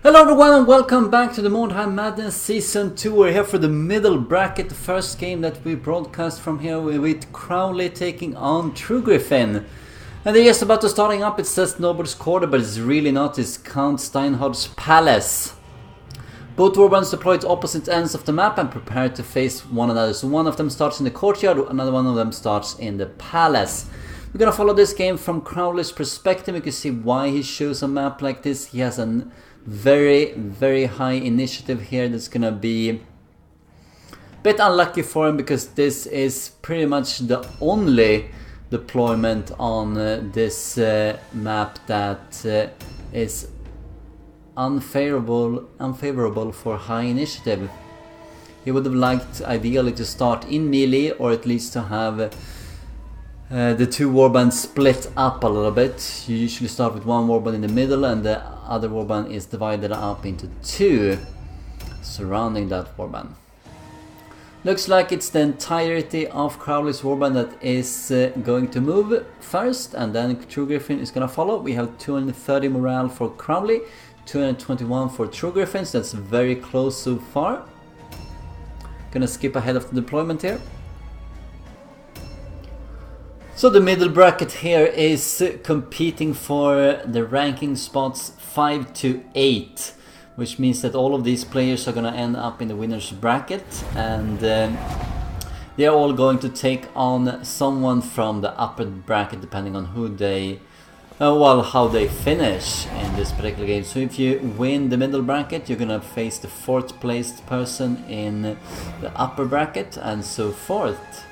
Hello everyone and welcome back to the Mordheim Madness Season 2. We're here for the middle bracket, the first game that we broadcast from here with Crowley taking on Truegriffin. And they're just about to starting up. It says Nobody's Quarter, but it's really not. It's Count Steinhard's Palace. Both warbands deploy to opposite ends of the map and prepare to face one another. So one of them starts in the courtyard, another one of them starts in the palace. We're gonna follow this game from Crowley's perspective. You can see why he shows a map like this. He has a very high initiative here. That's gonna be a bit unlucky for him because this is pretty much the only deployment on this map that is unfavorable for high initiative. He would have liked ideally to start in melee, or at least to have the two warbands split up a little bit. You usually start with one warband in the middle and the other warband is divided up into two surrounding that warband. Looks like it's the entirety of Crowley's warband that is going to move first, and then Truegriffin is going to follow. We have 230 morale for Crowley, 221 for Truegriffin, so that's very close so far. Gonna skip ahead of the deployment here. So the middle bracket here is competing for the ranking spots 5 to 8, which means that all of these players are going to end up in the winner's bracket, and they are all going to take on someone from the upper bracket depending on who they, how they finish in this particular game. So if you win the middle bracket, you're going to face the 4th placed person in the upper bracket, and so forth.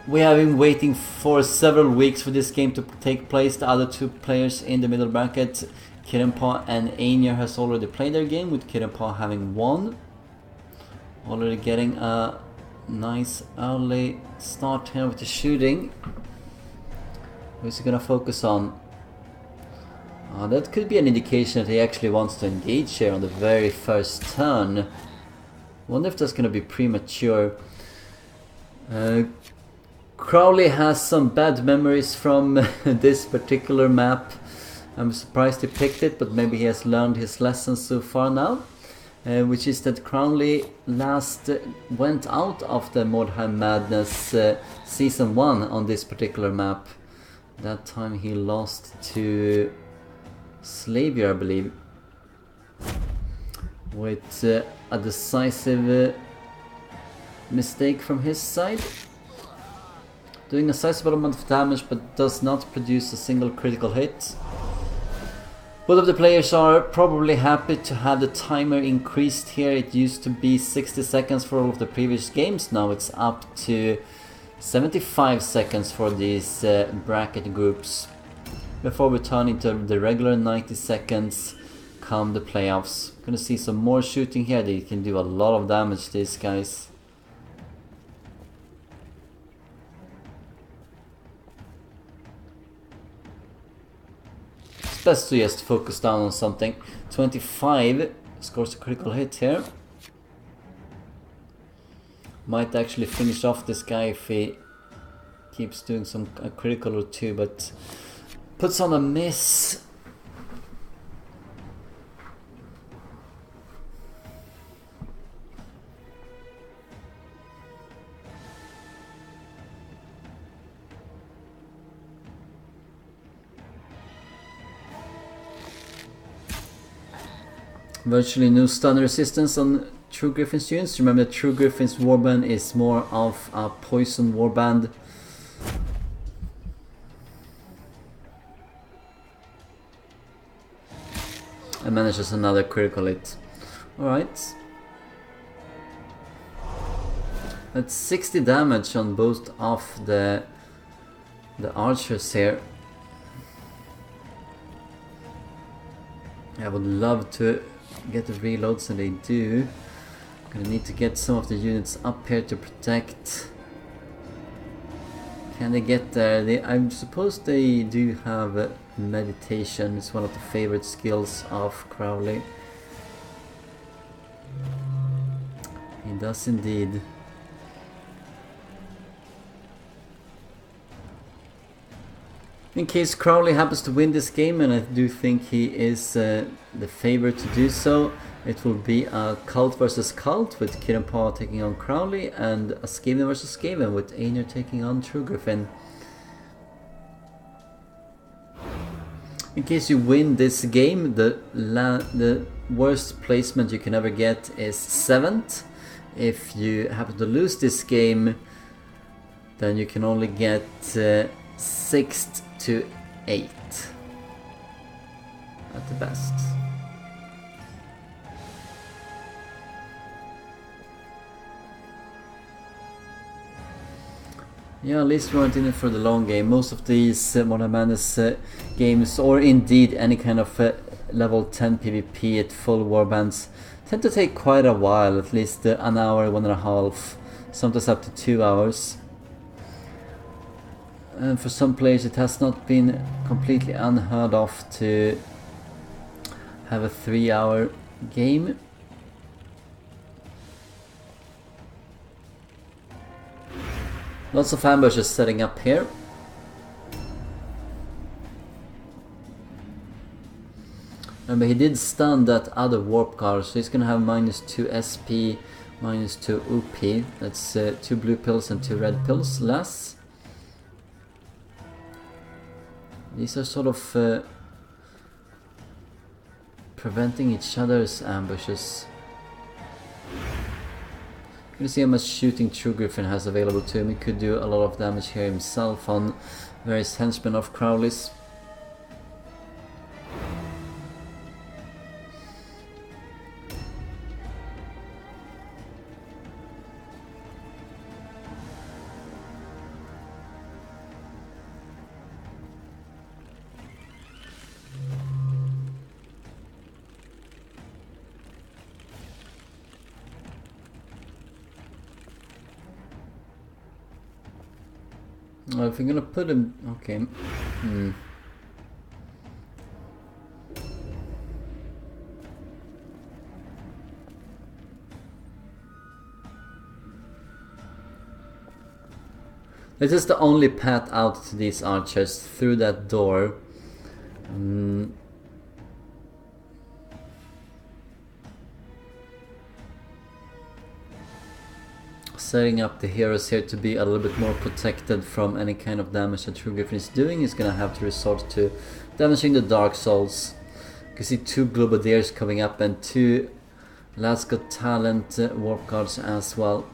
We have been waiting for several weeks for this game to take place. The other two players in the middle bracket, Karond and Einir, has already played their game, with Karond having won. Already getting a nice early start here with the shooting. Who's he gonna focus on? That could be an indication that he actually wants to engage here on the very first turn. Wonder if that's gonna be premature. Crowley has some bad memories from this particular map. I'm surprised he picked it, but maybe he has learned his lessons so far now. Which is that Crowley last went out of the Mordheim Madness Season 1 on this particular map. That time he lost to Slavier, I believe, with a decisive mistake from his side. Doing a sizable amount of damage but does not produce a single critical hit. Both of the players are probably happy to have the timer increased here. It used to be 60 seconds for all of the previous games. Now it's up to 75 seconds for these bracket groups, before we turn into the regular 90 seconds come the playoffs. Gonna see some more shooting here. They can do a lot of damage, these guys. It's best to just focus down on something. 25 scores a critical hit here. Might actually finish off this guy if he keeps doing a critical or two, but puts on a miss. Virtually no stun resistance on Truegriffin's units. Remember that Truegriffin's warband is more of a poison warband. And manages another critical hit. Alright. That's 60 damage on both of the archers here. I would love to get the reloads, and they do. Gonna need to get some of the units up here to protect. Can they get there? I suppose they do have meditation. It's one of the favorite skills of Crowley. He does indeed. In case Crowley happens to win this game, and I do think he is the favorite to do so, it will be a Cult versus Cult with Karond taking on Crowley, and a Skaven versus Skaven with Einar taking on Truegriffin. In case you win this game, the worst placement you can ever get is 7th. If you happen to lose this game, then you can only get 6th to 8th at the best. Yeah, at least we weren't in it for the long game. Most of these Mordheim Madness games, or indeed any kind of level 10 PvP at full warbands, tend to take quite a while, at least an hour, 1.5, sometimes up to 2 hours. And for some players it has not been completely unheard of to have a 3-hour game. Lots of ambushes setting up here. Remember, he did stun that other warp guard, so he's gonna have -2 SP, -2 OP. That's 2 blue pills and 2 red pills less. These are sort of preventing each other's ambushes. You can see how much shooting Truegriffin has available to him. He could do a lot of damage here himself on various henchmen of Crowley's. Well, if we're gonna put him... okay. This is the only path out to these archers, through that door. Setting up the heroes here to be a little bit more protected from any kind of damage that Truegriffin is doing. He's gonna have to resort to damaging the Dark Souls. You can see 2 Globadiers coming up and 2 Last Got Talent Warp Guards as well.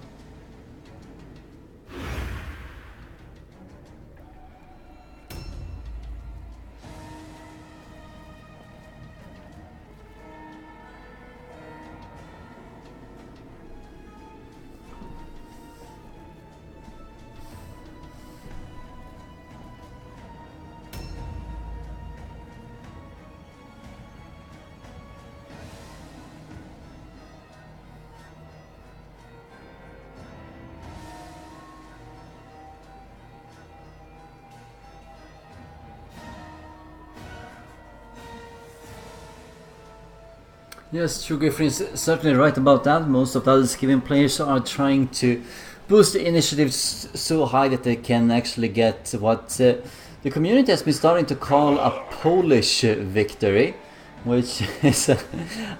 Yes, Truegriffin is certainly right about that. Most of the other Skaven players are trying to boost the initiatives so high that they can actually get what the community has been starting to call a Polish victory, which is a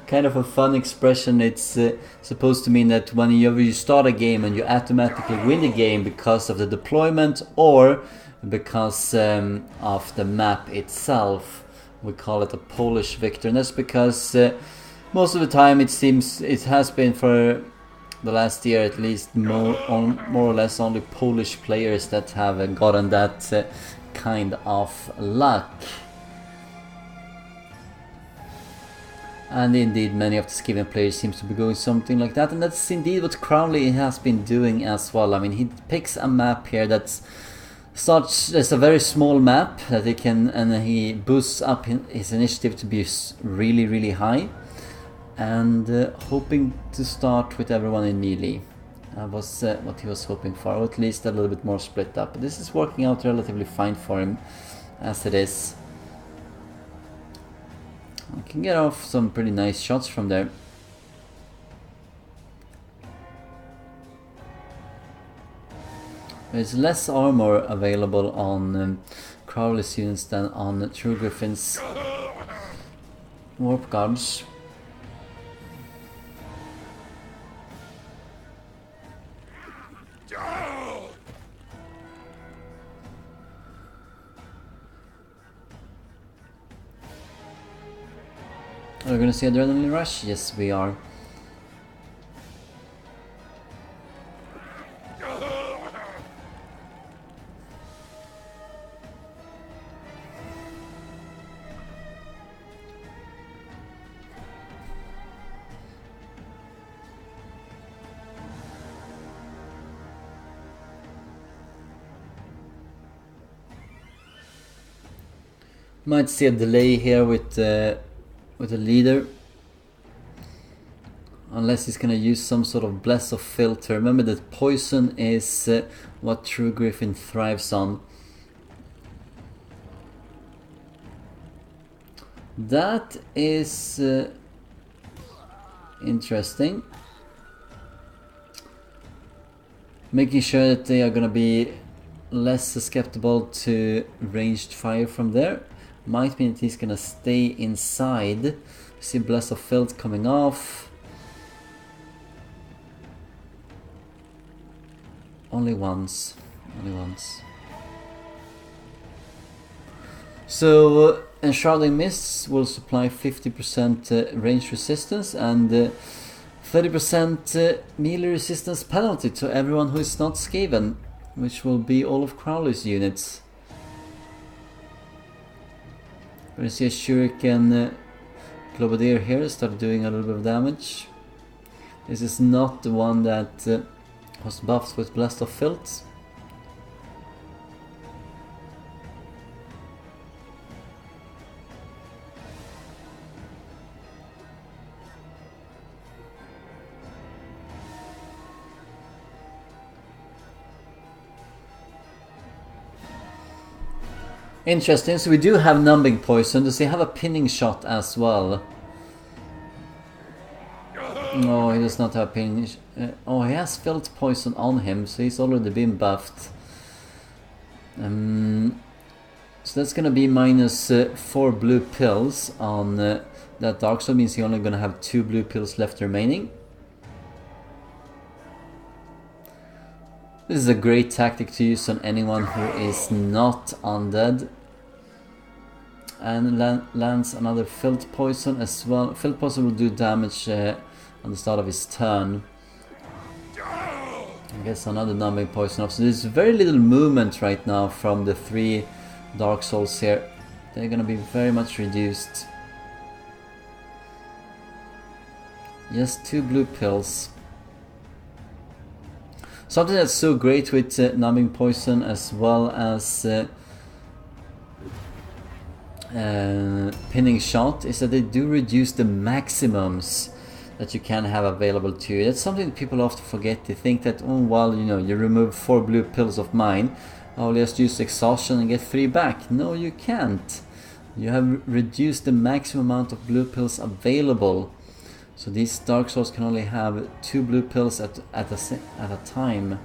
kind of a fun expression. It's supposed to mean that when you start a game and you automatically win the game because of the deployment or because of the map itself, we call it a Polish victory, and that's because most of the time it seems it has been for the last year at least more or less only Polish players that have gotten that kind of luck. And indeed many of the Skaven players seems to be going something like that, and that's indeed what Crowley has been doing as well. I mean, he picks a map here that's it's a very small map that he can, and he boosts up his initiative to be really, really high. And hoping to start with everyone in melee. That was what he was hoping for, or at least a little bit more split up. But this is working out relatively fine for him, as it is. I can get off some pretty nice shots from there. There's less armor available on Crowley's units than on Truegriffin's warp guards. We're gonna see Adrenaline Rush? Yes, we are. Might see a delay here with the leader, unless he's gonna use some sort of bless of filter. Remember that poison is what Truegriffin thrives on. That is interesting. Making sure that they are gonna be less susceptible to ranged fire from there. Might mean that he's gonna stay inside. See Bless of Filth coming off. Only once. Only once. So Enshrouding Mists will supply 50% range resistance and 30% melee resistance penalty to everyone who is not Skaven, which will be all of Crowley's units. We're gonna see a Shuriken Globadier here start doing a little bit of damage. This is not the one that was buffed with Blast of Filth. Interesting, so we do have numbing poison. Does he have a pinning shot as well? No, he does not have pinning. Oh, he has felt poison on him, so he's already been buffed. So that's gonna be minus 4 blue pills on that dark, so it means he's only gonna have 2 blue pills left remaining. This is a great tactic to use on anyone who is not undead. And lands another Filth Poison as well. Filth Poison will do damage on the start of his turn. I guess another numbing poison off. So there's very little movement right now from the 3 Dark Souls here. They're gonna be very much reduced. Just 2 blue pills. Something that's so great with numbing poison as well as pinning shot is that they do reduce the maximums that you can have available to you. That's something that people often forget. They think that, oh well, you know, you remove 4 blue pills of mine, I'll just use exhaustion and get 3 back. No, you can't. You have reduced the maximum amount of blue pills available. So these Dark Souls can only have 2 blue pills at a time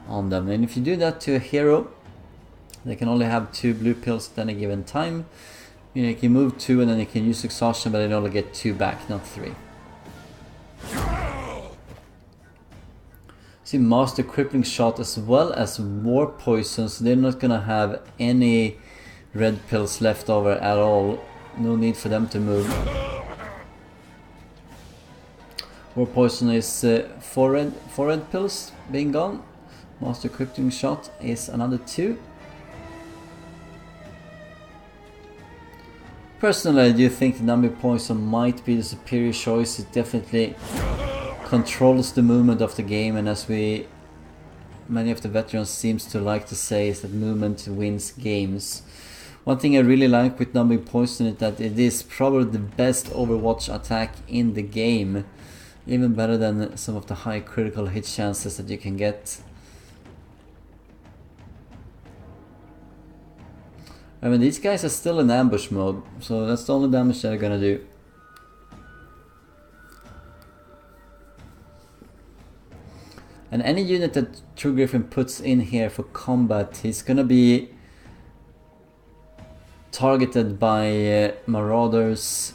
on them. And if you do that to a hero, they can only have 2 blue pills at any given time. You know, you can move 2 and then you can use exhaustion, but they only get 2 back, not 3. See, Master Crippling Shot as well as War Poison, so they're not gonna have any red pills left over at all. No need for them to move. War Poison is 4 red pills being gone. Master Crippling Shot is another 2. Personally, I do think the numbing poison might be the superior choice. It definitely controls the movement of the game, and as many of the veterans seems to like to say, is that movement wins games. One thing I really like with numbing poison is that it is probably the best Overwatch attack in the game. Even better than some of the high critical hit chances that you can get. I mean, these guys are still in ambush mode, so that's the only damage they're gonna do. And any unit that Truegriffin puts in here for combat, he's gonna be targeted by marauders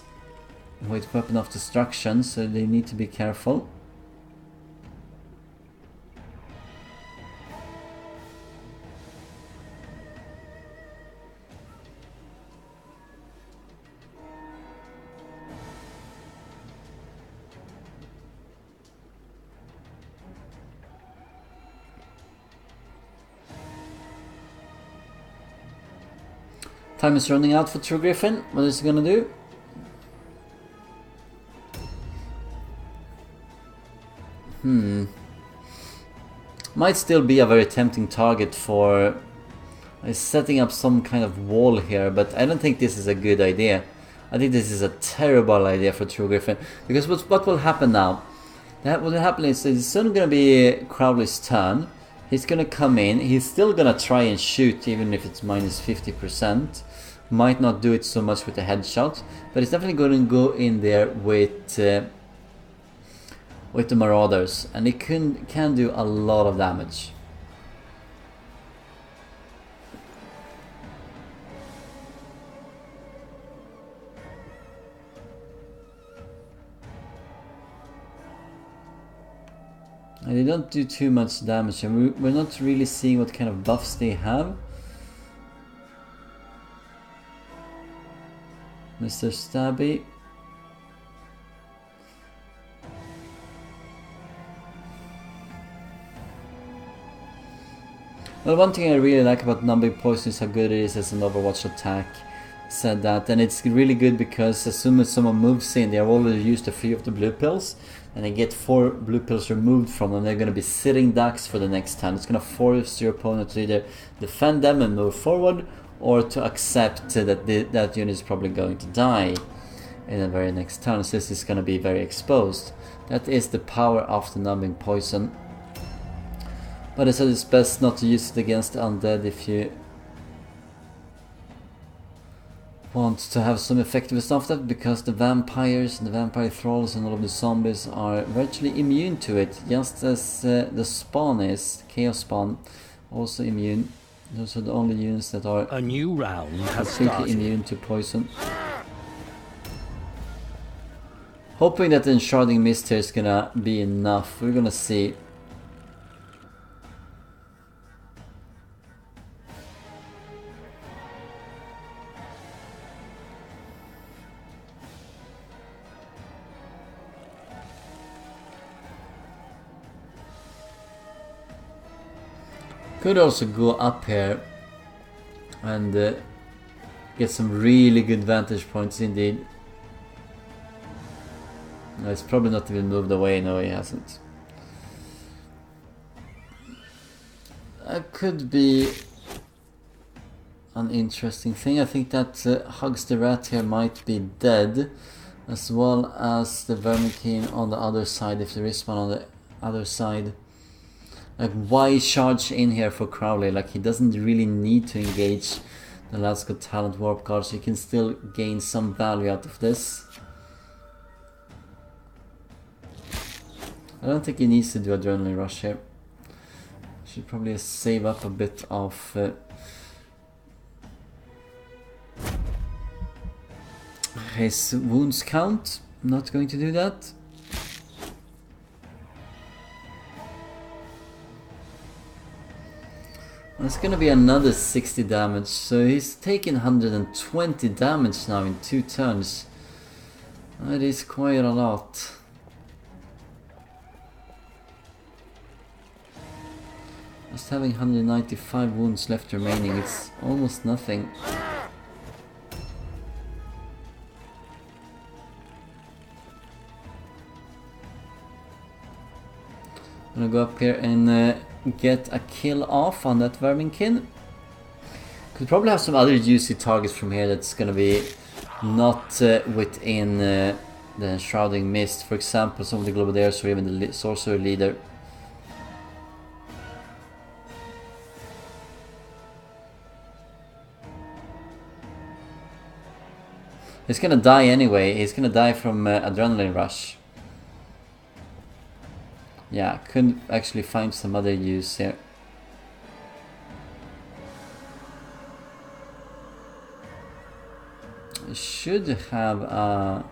with weapon of destruction, so they need to be careful. Time is running out for Truegriffin. What is he gonna do? Might still be a very tempting target for setting up some kind of wall here, but I don't think this is a good idea. I think this is a terrible idea for Truegriffin, because what will happen now? What will happen is it's soon gonna be Crowley's turn. He's gonna come in, he's still gonna try and shoot even if it's minus 50%. Might not do it so much with the headshot, but he's definitely gonna go in there with the marauders, and it can do a lot of damage. And they don't do too much damage, and we're not really seeing what kind of buffs they have. Mr. Stabby. Well, one thing I really like about numbing poison is how good it is as an Overwatch attack. Said that, and it's really good because as soon as someone moves in, they have already used a few of the blue pills, and they get 4 blue pills removed from them. They're going to be sitting ducks for the next turn. It's going to force your opponent to either defend them and move forward, or to accept that that unit is probably going to die in the very next turn. So this is going to be very exposed. That is the power of the numbing poison. But I said it's best not to use it against undead if you want to have some effective stuff, that because the vampires and the vampire thralls and all of the zombies are virtually immune to it, just as the spawn is, chaos spawn, also immune. Those are the only units that are a new round has completely started. Immune to poison. Hoping that the enshrouding mist here is gonna be enough. We're gonna see. Could also go up here and get some really good vantage points indeed. No, it's probably not even moved away. No, he hasn't. That could be an interesting thing. I think that Hugs the Rat here might be dead, as well as the Vermicene on the other side, if there is one on the other side. Like, why charge in here for Crowley? Like, he doesn't really need to engage the Lads Got Talent Warp Guard, so he can still gain some value out of this. I don't think he needs to do Adrenaline Rush here. Should probably save up a bit of his wounds count. Not going to do that. It's gonna be another 60 damage, so he's taken 120 damage now in 2 turns. That is quite a lot. Just having 195 wounds left remaining, it's almost nothing. I'm gonna go up here and get a kill off on that Vermicene. Could probably have some other juicy targets from here that's gonna be not within the Enshrouding Mist. For example, some of the Globadiers or even the Sorcerer Leader. He's gonna die anyway. He's gonna die from Adrenaline Rush. Yeah, could actually find some other use here. should have a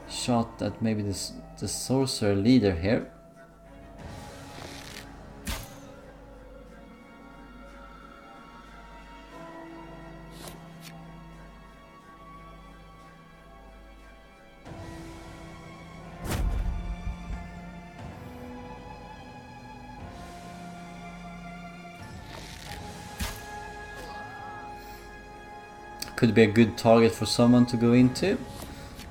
shot at maybe the sorcerer leader here. Could be a good target for someone to go into.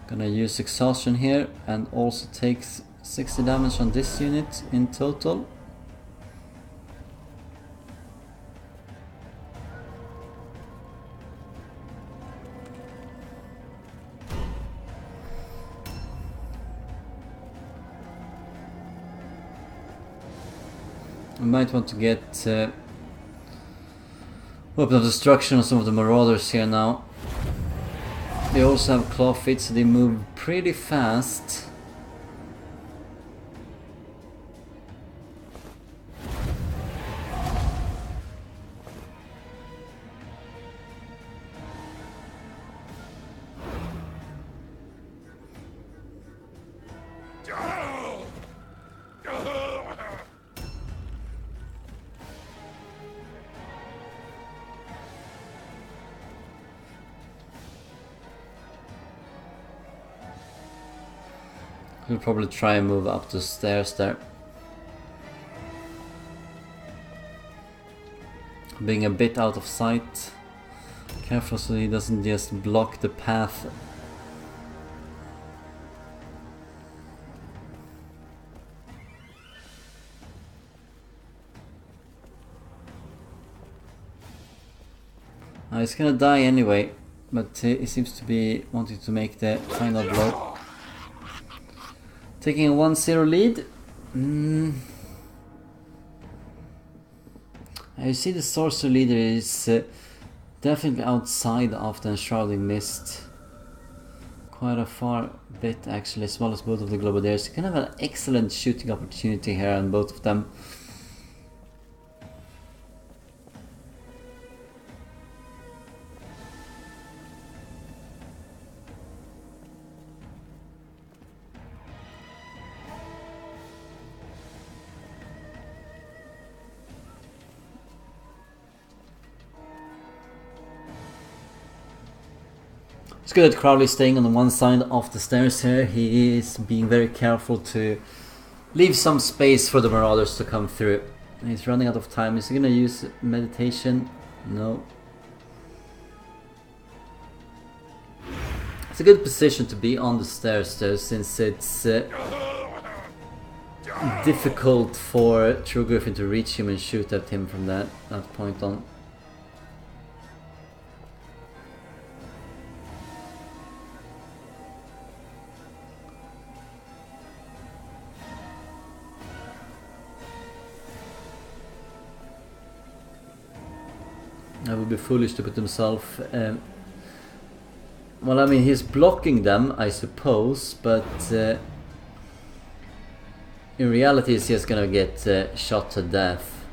Gonna use exhaustion here and also takes 60 damage on this unit in total. We might want to get weapon of destruction on some of the marauders here now. They also have claw feet, so they move pretty fast. We'll probably try and move up the stairs there. Being a bit out of sight. Careful so he doesn't just block the path. He's gonna die anyway, but he seems to be wanting to make the final blow. Taking a 1-0 lead. You see the sorcerer leader is definitely outside of the enshrouding mist. Quite a far bit actually, as well as both of the globadiers. You can have an excellent shooting opportunity here on both of them. It's good that Crowley is staying on the one side of the stairs here. He is being very careful to leave some space for the marauders to come through. He's running out of time. Is he gonna use meditation? No. It's a good position to be on the stairs though, since it's difficult for Truegriffin to reach him and shoot at him from that point on. That would be foolish to put himself... well, I mean, he's blocking them, I suppose, but in reality he's just gonna get shot to death.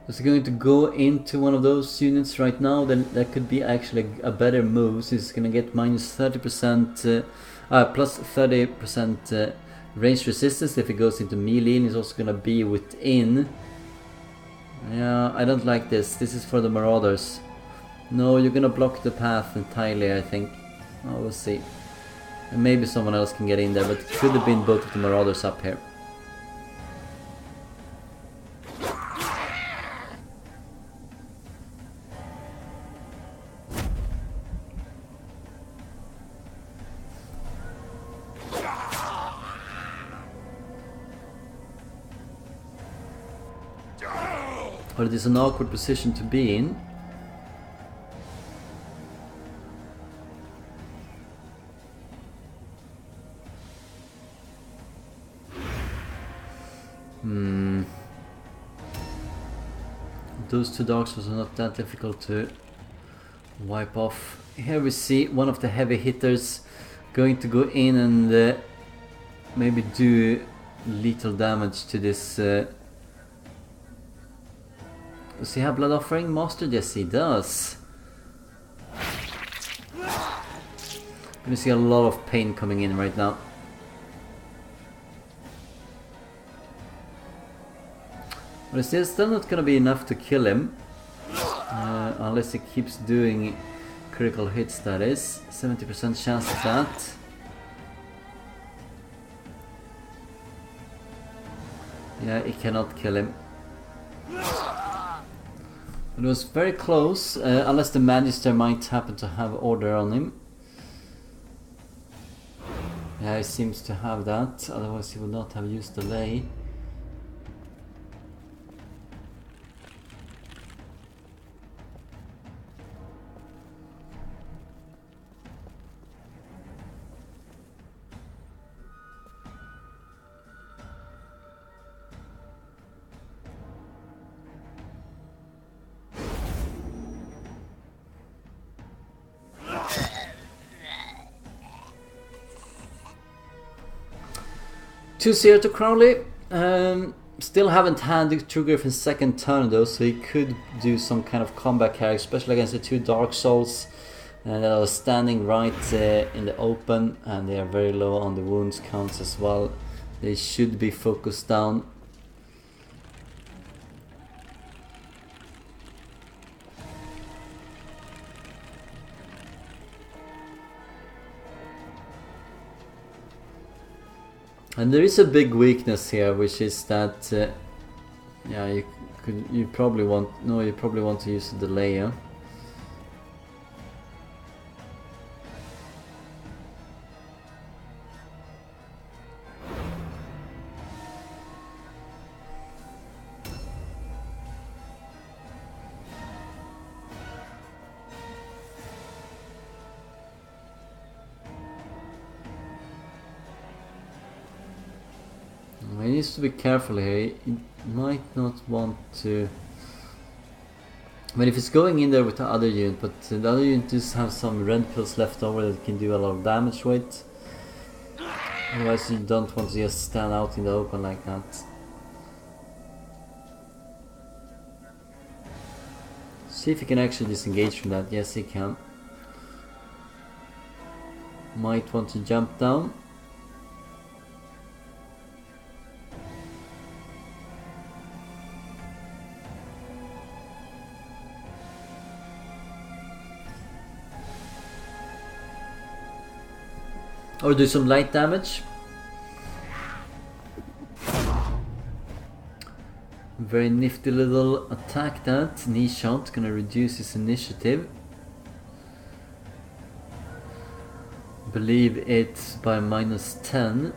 Is he going to go into one of those units right now? Then that could be actually a better move, so he's gonna get minus 30%, plus 30% range resistance if he goes into melee, and he's also gonna be within. Yeah, I don't like this. This is for the marauders. No, you're gonna block the path entirely, I think. Oh, we'll see. And maybe someone else can get in there, but it could have been both of the marauders up here. But it is an awkward position to be in. Those two dogs was not that difficult to wipe off. Here we see one of the heavy hitters going to go in and maybe do lethal damage to this Does he have Blood Offering mastered? Yes, he does. You see a lot of pain coming in right now. But it's still not gonna be enough to kill him. Unless he keeps doing critical hits, that is. 70% chance of that. Yeah, he cannot kill him. It was very close, unless the Magister might happen to have order on him. Yeah, he seems to have that, otherwise he would not have used delay. Two-0 to Crowley. Still haven't had the Truegriffin's second turn though, so he could do some kind of comeback here, especially against the two Dark Souls that are standing right in the open, and they are very low on the wounds counts as well. They should be focused down. And there is a big weakness here, which is that yeah, you probably want to use the delay. Yeah? He needs to be careful here. He might not want to. I mean, if it's going in there with the other unit, but the other unit does have some red pills left over that can do a lot of damage with. Otherwise, you don't want to just stand out in the open like that. See if he can actually disengage from that. Yes, he can. Might want to jump down. Or do some light damage. Very nifty little attack that. Knee shot, gonna reduce his initiative. Believe it's by -10.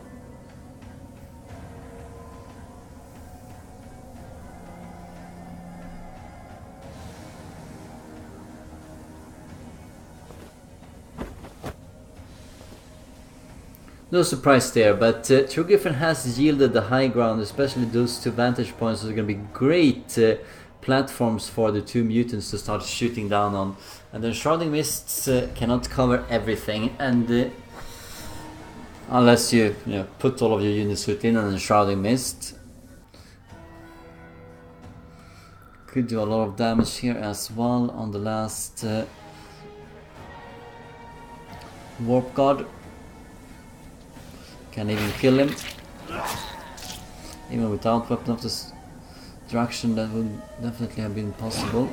No surprise there, but Truegriffin has yielded the high ground, especially those two vantage points are going to be great platforms for the two mutants to start shooting down on. And the Shrouding Mists cannot cover everything, and unless you put all of your units within an Shrouding Mist. Could do a lot of damage here as well on the last Warp Guard. Can even kill him. Even without Weapon of Destruction, that would definitely have been possible.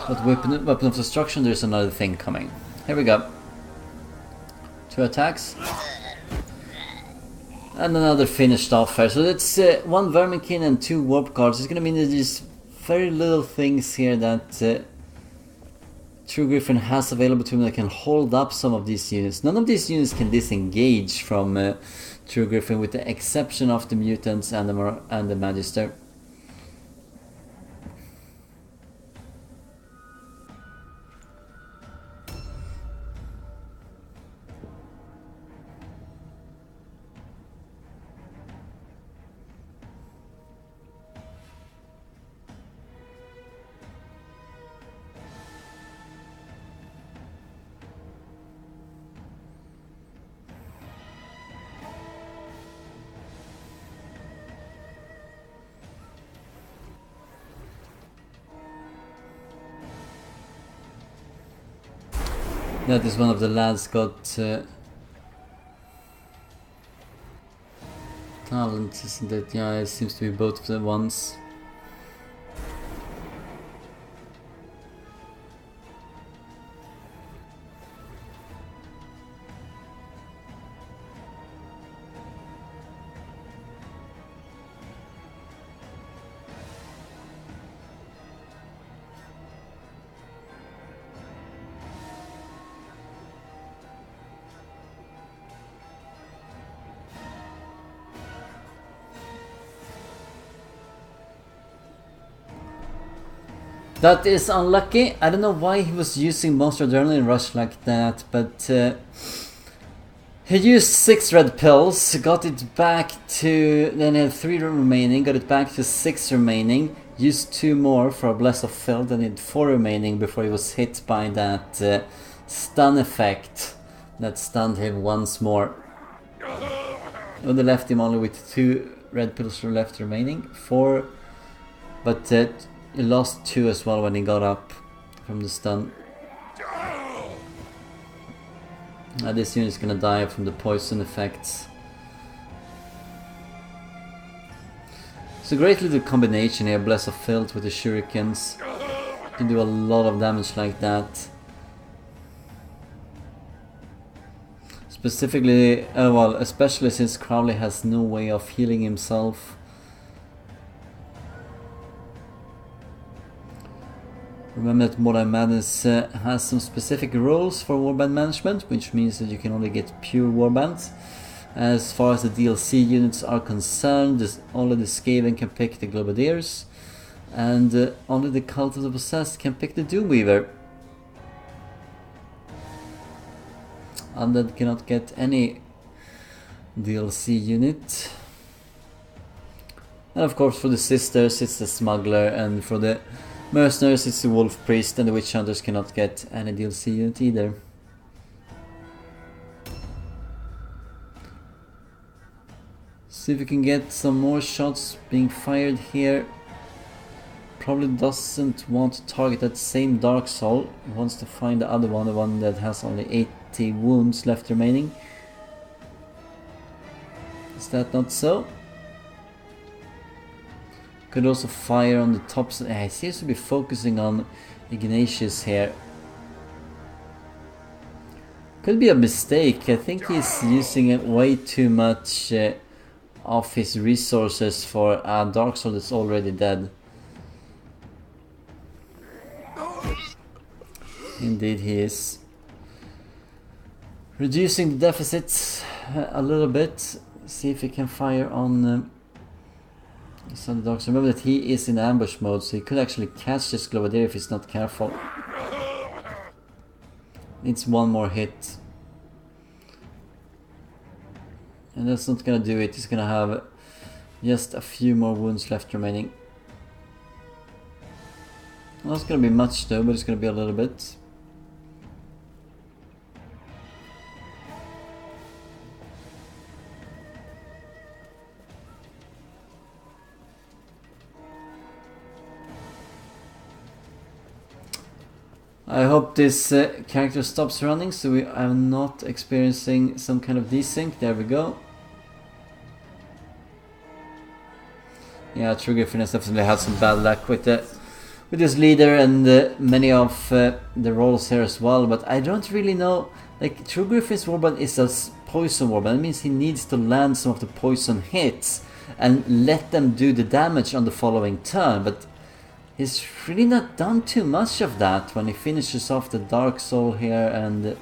But Weapon of Destruction, there's another thing coming. Here we go. 2 attacks. And another finished off here. So that's 1 Verminkin and 2 Warp Guards. It's gonna mean that there's very little things here that Truegriffin has available to him that can hold up some of these units. None of these units can disengage from Truegriffin, with the exception of the mutants and the Magister. That is one of the lads got talent, isn't it? Yeah, it seems to be both of them once. That is unlucky. I don't know why he was using Monster Adrenaline Rush like that, but he used 6 red pills, got it back to, then he had 3 remaining, got it back to 6 remaining, used 2 more for a Bless of Filth, then he had 4 remaining before he was hit by that stun effect that stunned him once more. And they left him only with 2 red pills left remaining, 4, but he lost 2 as well when he got up from the stun. This unit is gonna die from the poison effects. It's a great little combination here, Bless of Filth with the shurikens. You can do a lot of damage like that. Specifically, well, especially since Crowley has no way of healing himself. Remember that Mordheim Madness has some specific rules for warband management, which means that you can only get pure warbands. As far as the DLC units are concerned, only the Skaven can pick the Globadiers, and only the Cult of the Possessed can pick the Doomweaver. Undead cannot get any DLC unit. And of course for the Sisters it's the Smuggler, and for the Mercenaries it's the Wolf Priest, and the Witch Hunters cannot get any DLC unit either. See if we can get some more shots being fired here. Probably doesn't want to target that same Dark Soul. He wants to find the other one, the one that has only 80 wounds left remaining. Is that not so? Could also fire on the top. He seems to be focusing on Ignatius here. Could be a mistake. I think he's using way too much of his resources for a Dark Soul that's already dead. Indeed he is. Reducing the deficits a little bit. See if he can fire on the Dark Soul. Remember that he is in ambush mode, so he could actually catch this Globadier if he's not careful. Needs one more hit. And that's not gonna do it. He's gonna have just a few more wounds left remaining. Not it's gonna be much though, but it's gonna be a little bit. I hope this character stops running so we are not experiencing some kind of desync. There we go. Yeah, Truegriffin has definitely had some bad luck with his leader and many of the roles here as well. But I don't really know. Like, Truegriffin's warband is a poison warband. That means he needs to land some of the poison hits and let them do the damage on the following turn. But he's really not done too much of that when he finishes off the Dark Soul here, and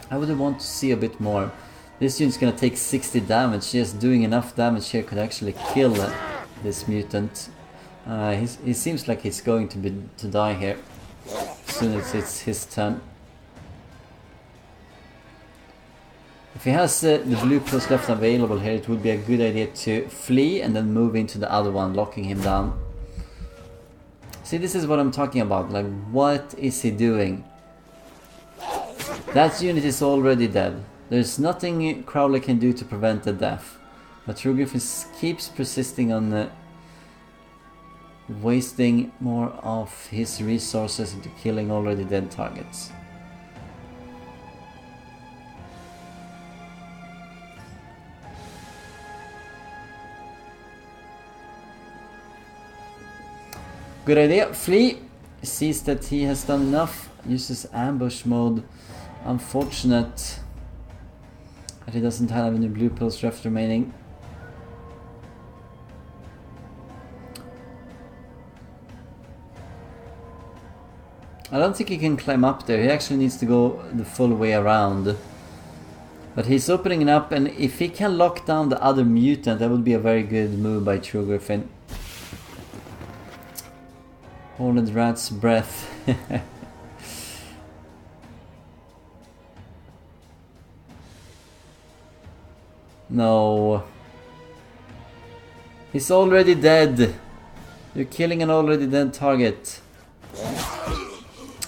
I would want to see a bit more. This unit's gonna take 60 damage. Just doing enough damage here could actually kill this mutant. He seems like he's going to die here as soon as it's his turn. If he has the blue plus left available here, it would be a good idea to flee and then move into the other one, locking him down. See, this is what I'm talking about. Like, what is he doing? That unit is already dead. There's nothing Crowley can do to prevent the death. But Truegriffin keeps persisting on wasting more of his resources into killing already dead targets. Good idea. Flee. Sees that he has done enough. Uses ambush mode. Unfortunate that he doesn't have any blue pills left remaining. I don't think he can climb up there. He actually needs to go the full way around. But he's opening it up, and if he can lock down the other mutant, that would be a very good move by Truegriffin. Horned Rat's breath. No. He's already dead. You're killing an already dead target.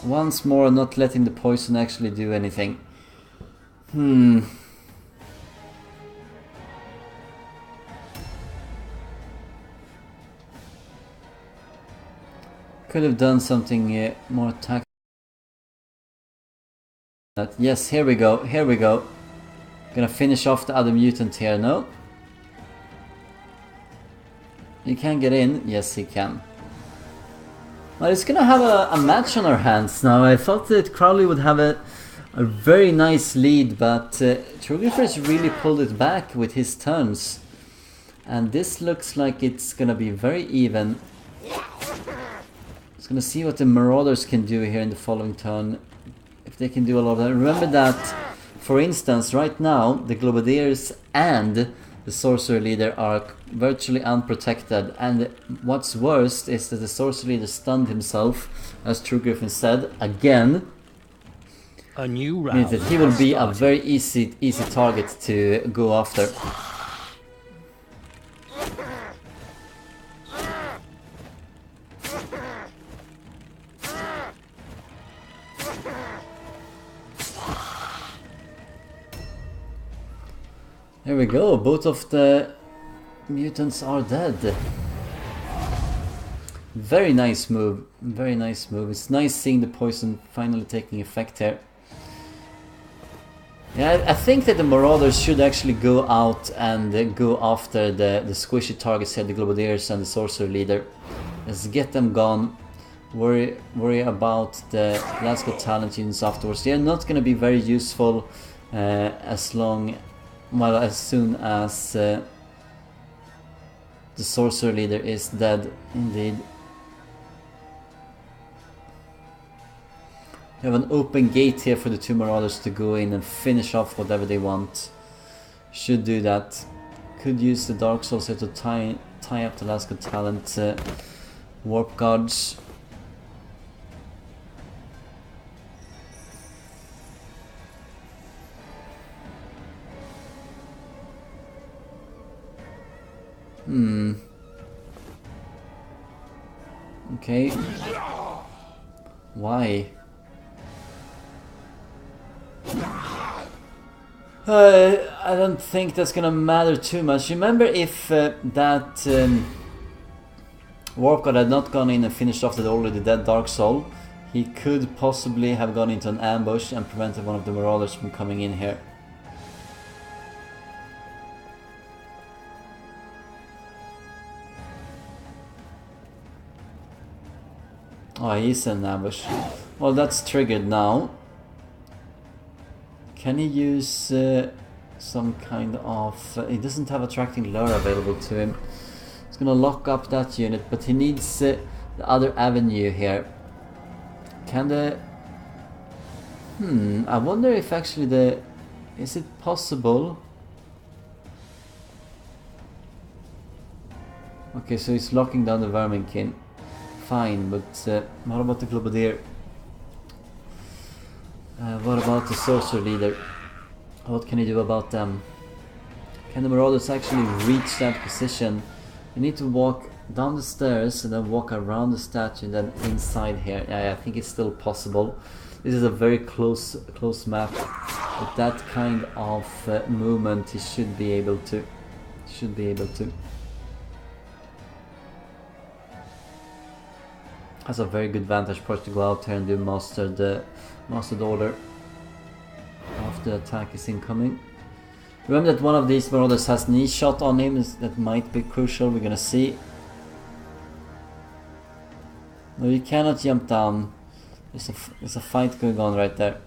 Once more, not letting the poison actually do anything. Could have done something more tactical. Yes, here we go, here we go. Gonna finish off the other mutant here, no? You can get in, yes he can. Well, it's gonna have a match on our hands now. I thought that Crowley would have a very nice lead, but Truegriffin really pulled it back with his turns. And this looks like it's gonna be very even. It's gonna see what the Marauders can do here in the following turn. If they can do a lot of that. Remember that, for instance, right now, the Globadiers and the Sorcerer Leader are virtually unprotected. And what's worst is that the Sorcerer Leader stunned himself, as Truegriffin said, again. A new round means that he will be a very easy target to go after. There we go, both of the mutants are dead. Very nice move, very nice move. It's nice seeing the poison finally taking effect here. Yeah, I think that the Marauders should actually go out and go after the squishy targets here, the Globadiers and the Sorcerer Leader. Let's get them gone. Worry about the Glasgow talent units afterwards. They're not going to be very useful as soon as the Sorcerer Leader is dead, indeed. You have an open gate here for the two Marauders to go in and finish off whatever they want. Should do that. Could use the Dark Souls here to tie up the Glasgow talent warp guards. Okay. Why? I don't think that's gonna matter too much. Remember, if that warp guard had not gone in and finished off the already dead Dark Soul, he could possibly have gone into an ambush and prevented one of the Marauders from coming in here. Oh, he's in an ambush. Well, that's triggered now. Can he use some kind of... he doesn't have Attracting Lure available to him. He's gonna lock up that unit, but he needs the other avenue here. Can the... I wonder if actually the... Is it possible? Okay, so he's locking down the Verminkin. Fine, but what about the Globadier? What about the Sorcerer Leader? What can he do about them? Can the Marauders actually reach that position? You need to walk down the stairs and then walk around the statue and then inside here. Yeah, I think it's still possible. This is a very close map. With that kind of movement, he should be able to. Has a very good vantage point to go out here and do mastered order after the attack is incoming. Remember that one of these Marauders has knee shot on him, that might be crucial, we're gonna see. No, you cannot jump down. There's a fight going on right there.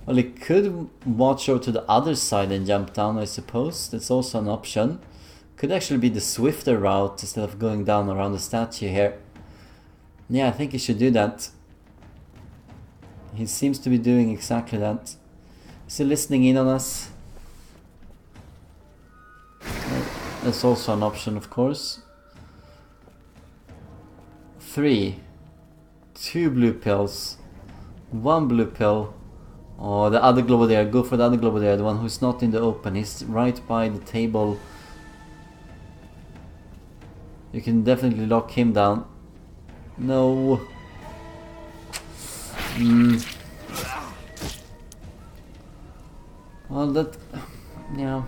Well, he could watch over to the other side and jump down, I suppose. That's also an option. Could actually be the swifter route instead of going down around the statue here. Yeah, I think he should do that. He seems to be doing exactly that. Is he listening in on us? That's also an option, of course. 3. 2 blue pills. 1 blue pill. Oh, the other Globodere. Go for the other Globodere, the one who's not in the open. He's right by the table. You can definitely lock him down. No. Well, that... yeah.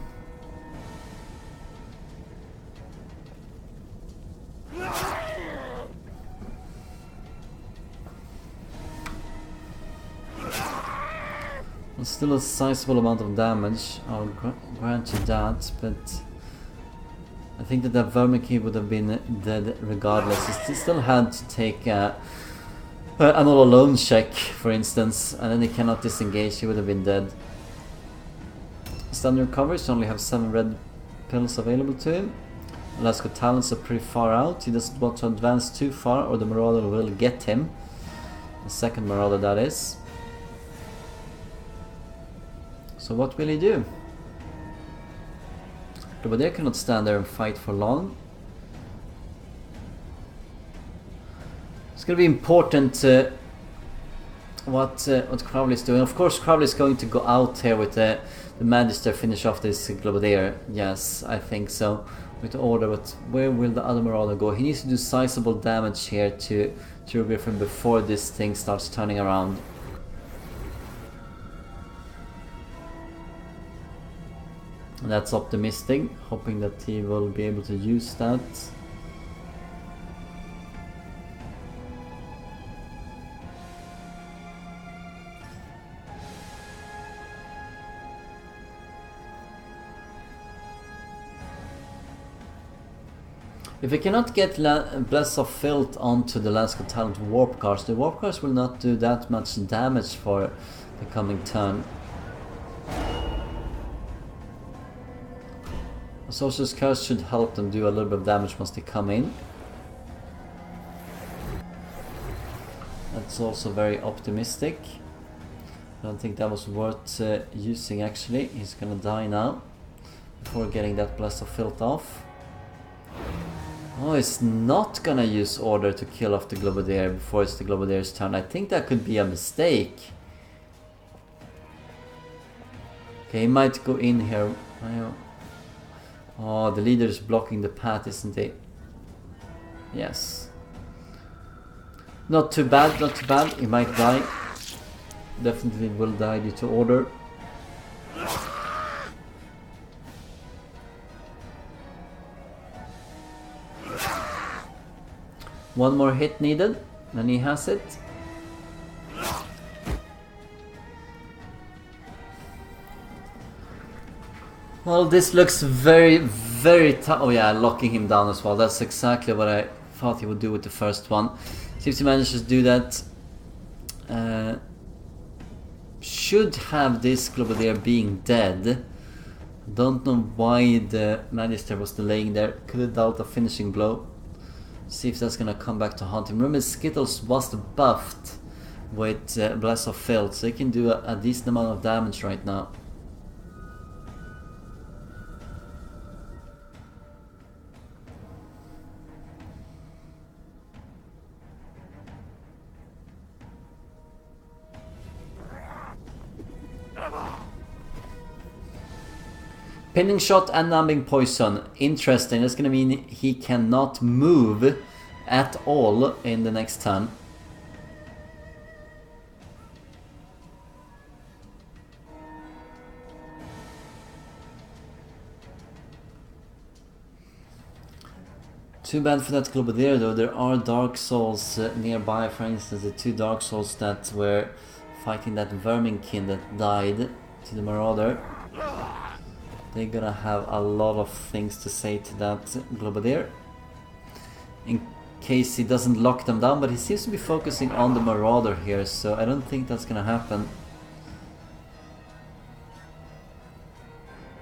It's still a sizable amount of damage, I'll grant you that, but I think that Vermin King would have been dead regardless. He still had to take an all alone check, for instance, and then he cannot disengage, he would have been dead. Stun recovers, only have 7 red pills available to him. Alaska talents are pretty far out, he doesn't want to advance too far or the Marauder will get him. The second Marauder, that is. So what will he do? But they cannot stand there and fight for long. It's going to be important what Crowley is doing. Of course, Crowley is going to go out here with the Magister, finish off this Globodere. Yes, I think so. With the order, but where will the other Marauder go? He needs to do sizable damage here to Truegriffin before this thing starts turning around. That's optimistic, hoping that he will be able to use that. If we cannot get Bless of Filth onto the Last God Talent Warp Cars, the Warp Cars will not do that much damage for the coming turn. A Sorcerer's Curse should help them do a little bit of damage once they come in. That's also very optimistic. I don't think that was worth using actually. He's gonna die now before getting that Bless of Filth off. Oh, he's not gonna use Order to kill off the Globodere before it's the Globodere's turn. I think that could be a mistake. Okay, he might go in here. Oh, the leader is blocking the path, isn't he? Yes. Not too bad, not too bad. He might die. Definitely will die due to Order. One more hit needed, and he has it. Well, this looks very, very tough. Oh yeah, locking him down as well. That's exactly what I thought he would do with the first one. See if he manages to do that. Should have this Globodere being dead. Don't know why the Magister was delaying there. Could have dealt a finishing blow. See if that's gonna come back to haunt him. Remember, Skittles was buffed with Bless of Filth, so he can do a decent amount of damage right now. Pinning shot and numbing poison. Interesting. That's gonna mean he cannot move at all in the next turn. Too bad for that Globodere though. There are Dark Souls nearby. For instance, the 2 Dark Souls that were fighting that Verminkin that died to the Marauder. They're gonna have a lot of things to say to that Globodere. In case he doesn't lock them down, but he seems to be focusing on the Marauder here, so I don't think that's gonna happen.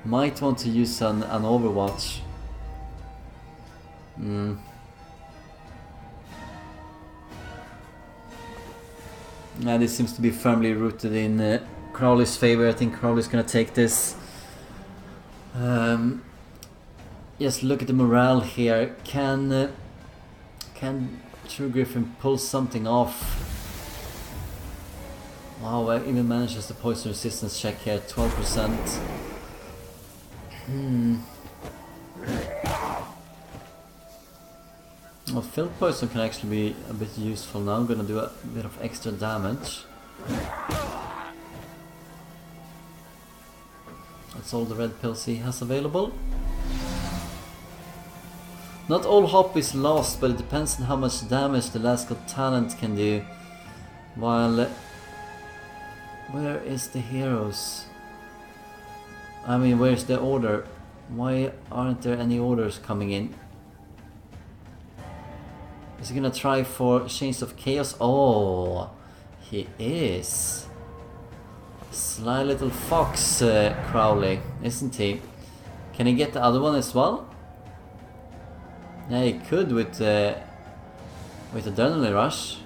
Might want to use an Overwatch. Yeah, this seems to be firmly rooted in Crowley's favor. I think Crowley's gonna take this. Yes, look at the morale here. Can Truegriffin pull something off? Wow, I even manages the poison resistance check here, 12%. Well, field poison can actually be a bit useful now. I'm gonna do a bit of extra damage. That's all the red pills he has available. Not all hop is lost, but it depends on how much damage the last got talent can do. While... where is the heroes? I mean, where's the order? Why aren't there any orders coming in? Is he gonna try for Chains of Chaos? Oh, he is. Sly little fox, Crowley, isn't he? Can he get the other one as well? Yeah, he could with Adrenaline Rush.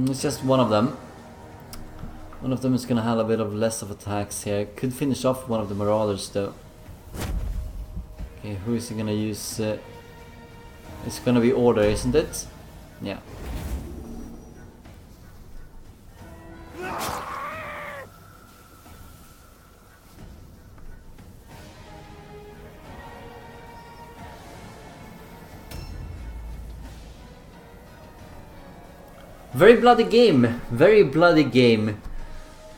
It's just one of them. One of them is gonna have a bit of less of attacks here. Could finish off one of the Marauders though. Okay, who is he gonna use? It's gonna be Order, isn't it? Yeah. Very bloody game, very bloody game.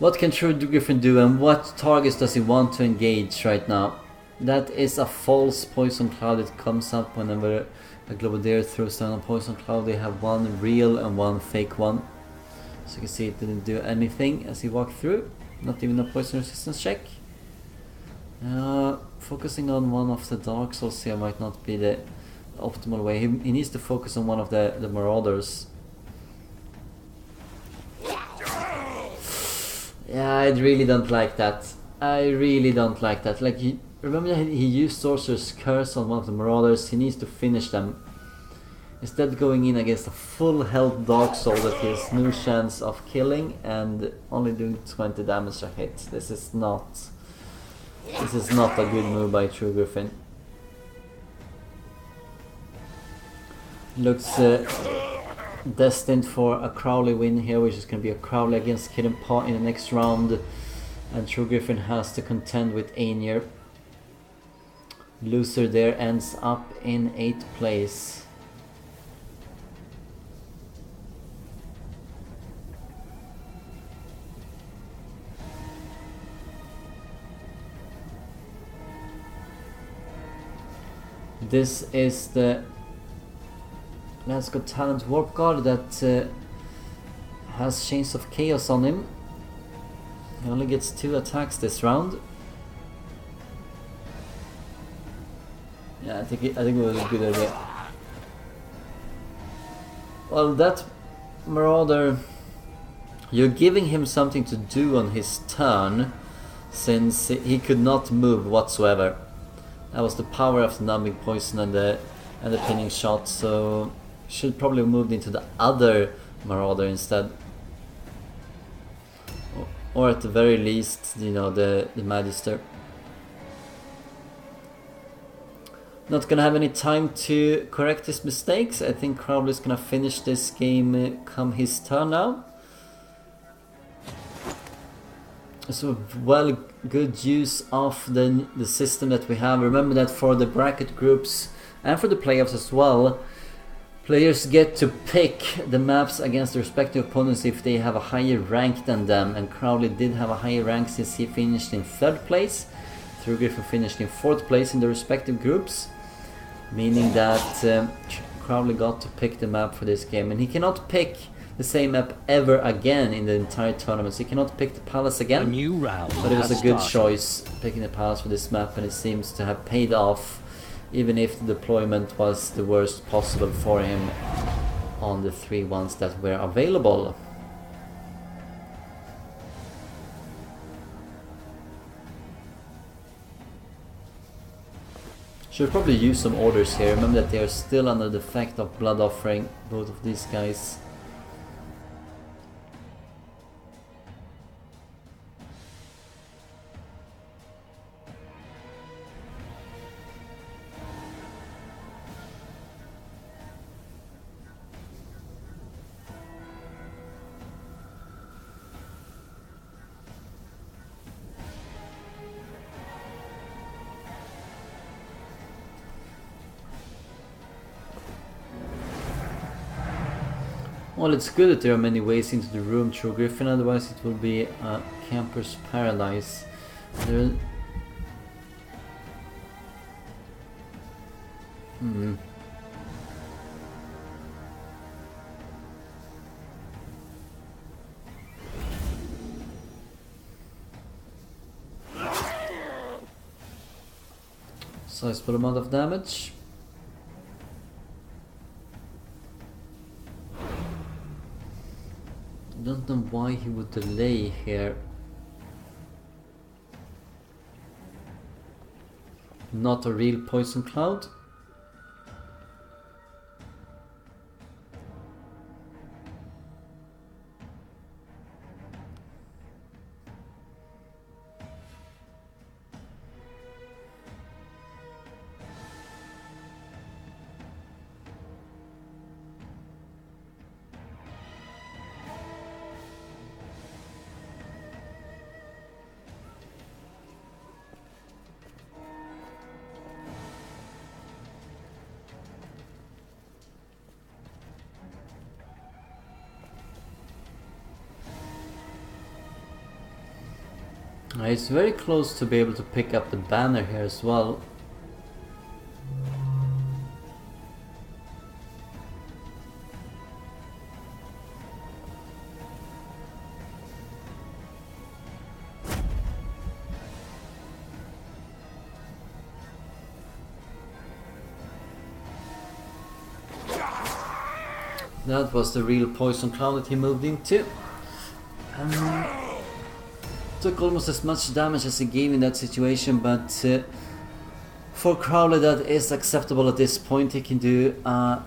What can Truegriffin do and what targets does he want to engage right now? That is a false poison cloud. It comes up whenever a Globadier throws down a poison cloud. They have one real and one fake one. So you can see it didn't do anything as he walked through. Not even a poison resistance check. Focusing on one of the Dark Souls here might not be the optimal way. He needs to focus on one of the Marauders. Yeah, I really don't like that. I really don't like that. Like, remember that he used Sorcerer's Curse on one of the Marauders. He needs to finish them. Instead going in against a full health Dark Soul that he has no chance of killing and only doing 20 damage a hit. This is not a good move by Truegriffin. Looks destined for a Crowley win here, which is going to be a Crowley against Kid and Paw in the next round, and Truegriffin has to contend with Aenir. Loser there ends up in 8th place. This is the Let's Go Talent Warp Guard that has Chains of Chaos on him. He only gets 2 attacks this round. Yeah, I think it was a good idea. Well, that Marauder, you're giving him something to do on his turn, since he could not move whatsoever. That was the power of the numbing poison and the pinning shot, so should probably have moved into the other Marauder instead. Or at the very least, you know, the Magister. Not gonna have any time to correct his mistakes. I think Crowley's gonna finish this game come his turn now. So well, good use of the system that we have. Remember that for the bracket groups and for the playoffs as well, players get to pick the maps against their respective opponents if they have a higher rank than them, and Crowley did have a higher rank since he finished in 3rd place. Truegriffin finished in 4th place in the respective groups, meaning that Crowley got to pick the map for this game, and he cannot pick the same map ever again in the entire tournament. So he cannot pick the palace A again. new round. But it was has a good started. choice picking the palace for this map, and it seems to have paid off, even if the deployment was the worst possible for him on the 3 ones that were available. Should probably use some orders here. Remember that they are still under the effect of blood offering, both of these guys. Well, it's good that there are many ways into the room, Truegriffin, otherwise it will be a camper's paradise. There... Sizable amount of damage. I don't know why he would delay here. Not a real poison cloud. It's very close to be able to pick up the banner here as well. That was the real poison cloud that he moved into. Took almost as much damage as he gave in that situation, but for Crowley that is acceptable at this point. He can do a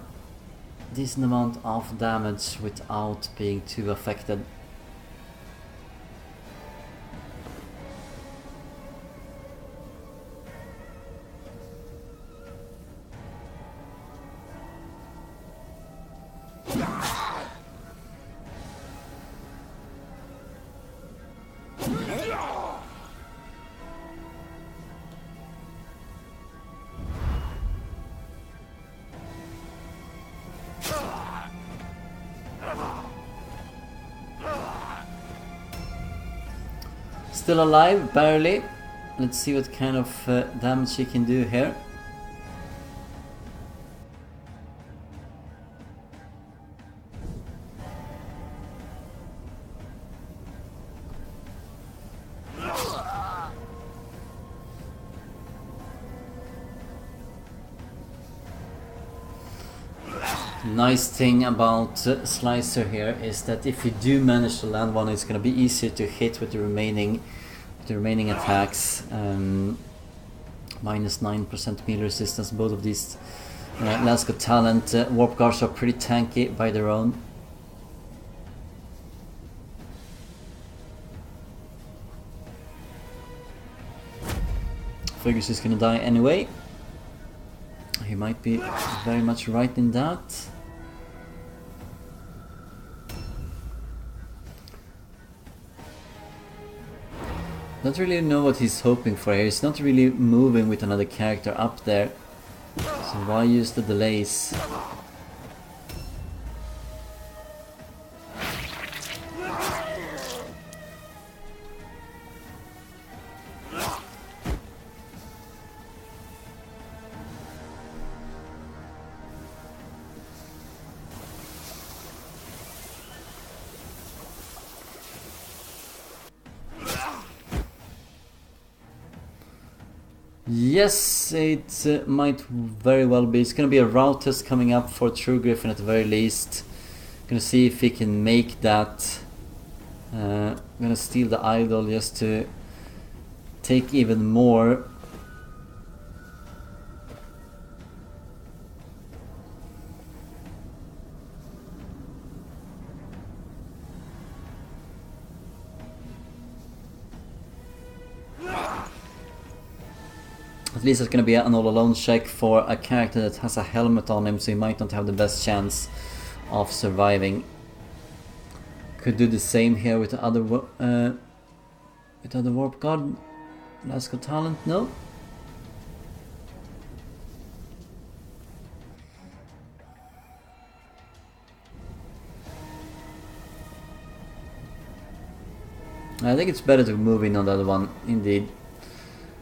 decent amount of damage without being too affected. Still alive, barely. Let's see what kind of damage he can do here. Nice thing about Slicer here is that if you do manage to land one, it's going to be easier to hit with the remaining attacks. Minus 9% melee resistance. Both of these Lance Got Talent warp guards are pretty tanky by their own. Figures he's going to die anyway. He might be very much right in that. Don't really know what he's hoping for here. He's not really moving with another character up there. So why use the delays? Yes, it might very well be. It's gonna be a route test coming up for Truegriffin at the very least. Gonna see if he can make that. Gonna steal the idol just to take even more. At least it's gonna be an all alone check for a character that has a helmet on him, so he might not have the best chance of surviving. Could do the same here with the other warp guard. Let's go talent, no? I think it's better to move in on the other one, indeed.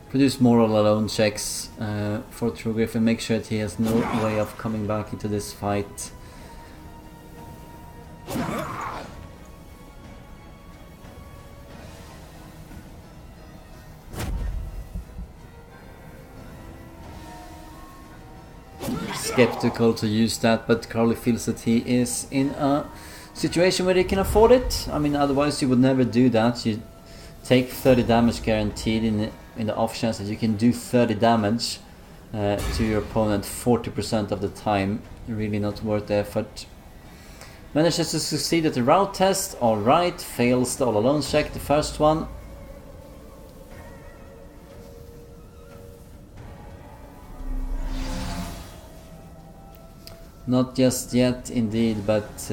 Produce more all alone checks for Truegriffin. Make sure that he has no way of coming back into this fight. Skeptical to use that, but Crowley feels that he is in a situation where he can afford it. I mean, otherwise you would never do that. You take 30 damage guaranteed in the off chance that you can do 30 damage to your opponent 40% of the time. Really not worth the effort. Manages to succeed at the route test. Alright, fails the all alone check, the first one. Not just yet, indeed, but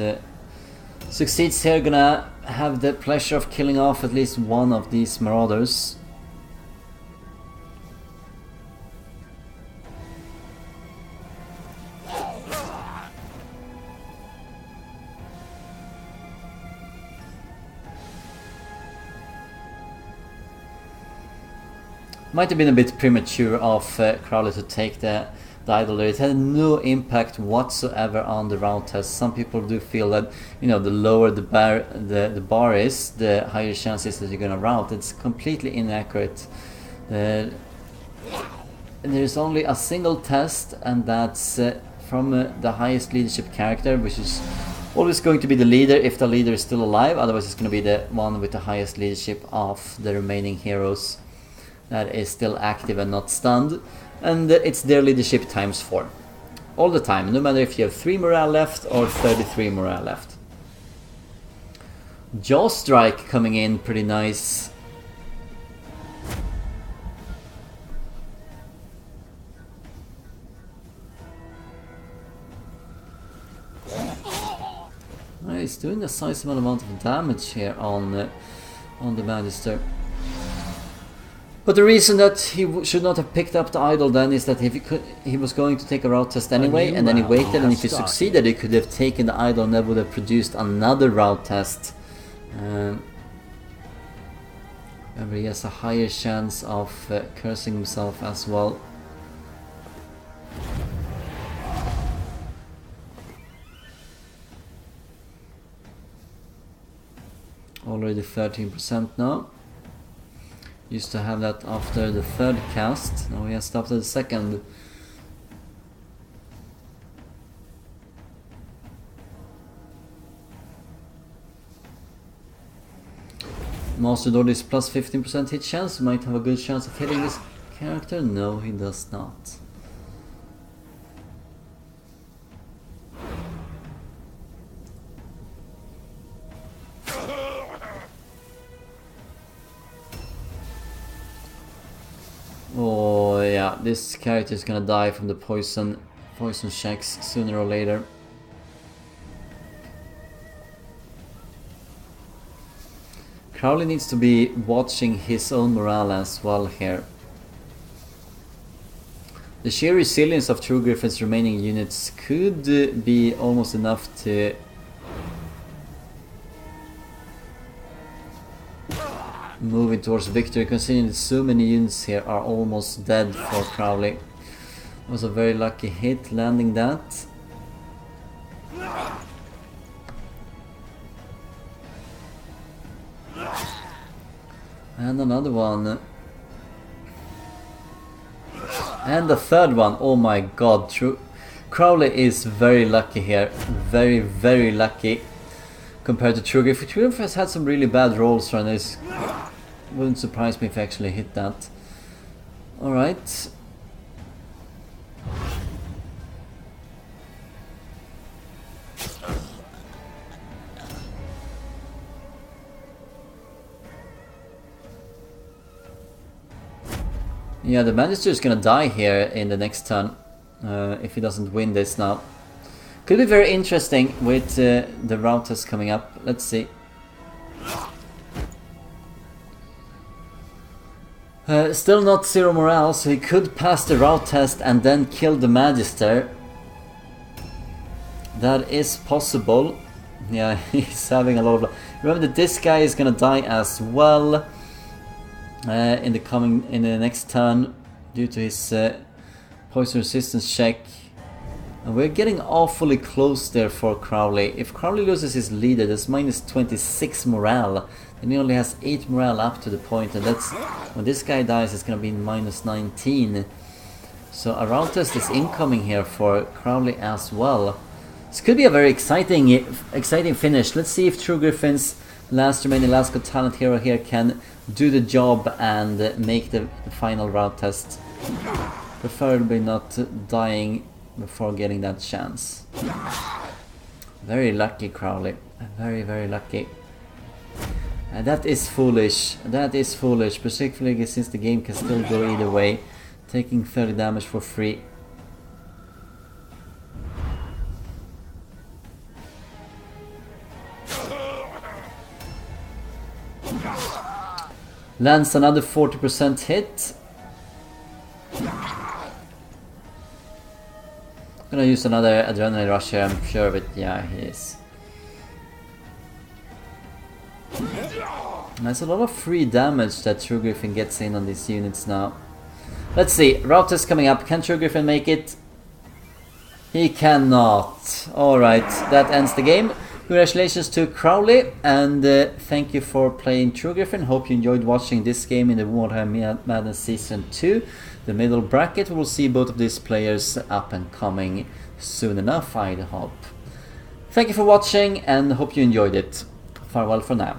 succeeds here. Gonna have the pleasure of killing off at least one of these marauders. Might have been a bit premature of Crowley to take the idol there. It had no impact whatsoever on the route test. Some people do feel that, you know, the lower the bar is, the higher chances that you're gonna route. It's completely inaccurate. There's only a single test, and that's from the highest leadership character, which is always going to be the leader if the leader is still alive. Otherwise it's going to be the one with the highest leadership of the remaining heroes that is still active and not stunned. And it's their leadership times 4. All the time, no matter if you have 3 morale left or 33 morale left. Jaw Strike coming in pretty nice. He's doing a sizable amount of damage here on the Magister. But the reason that he should not have picked up the idol then is that if he was going to take a route test anyway, and then he waited, and if he succeeded he could have taken the idol and that would have produced another route test. Remember, he has a higher chance of cursing himself as well. Already 13% now. Used to have that after the third cast. Now he has stopped at the second. Master Lord is plus 15% hit chance. Might have a good chance of hitting this character. No, he does not. Oh yeah, this character is gonna die from the poison checks sooner or later. Crowley needs to be watching his own morale as well here. The sheer resilience of Truegriffin's remaining units could be almost enough to moving towards victory, considering that so many units here are almost dead for Crowley. It was a very lucky hit landing that. And another one. And the third one, oh my god, Crowley is very lucky here. Very, very lucky compared to Truegriffin. Truegriffin has had some really bad rolls on this. Wouldn't surprise me if I actually hit that. Alright. Yeah, the Magister is gonna die here in the next turn if he doesn't win this now. Could be very interesting with the route test coming up. Let's see. Still not 0 morale, so he could pass the route test and then kill the Magister. That is possible. Yeah, he's having a lot of... Remember that this guy is gonna die as well in the next turn due to his poison resistance check. And we're getting awfully close there for Crowley. If Crowley loses his leader, that's minus 26 morale. And he only has 8 morale up to the point, and that's when this guy dies, it's gonna be minus 19. So a route test is incoming here for Crowley as well. This could be a very exciting finish. Let's see if Truegriffin's last remaining Last Got Talent hero here can do the job and make the final route test. Preferably not dying before getting that chance. Very lucky, Crowley. Very, very lucky. And that is foolish. That is foolish, particularly since the game can still go either way. Taking 30 damage for free. Lands another 40% hit. Gonna use another adrenaline rush here, I'm sure, but yeah, he is. There's a lot of free damage that Truegriffin gets in on these units now. Let's see, route test coming up. Can Truegriffin make it? He cannot. Alright, that ends the game. Congratulations to Crowley, and thank you for playing Truegriffin. Hope you enjoyed watching this game in the Mordheim Madness Season 2. The middle bracket, we will see both of these players up and coming soon enough, I hope. Thank you for watching and hope you enjoyed it. Farewell for now.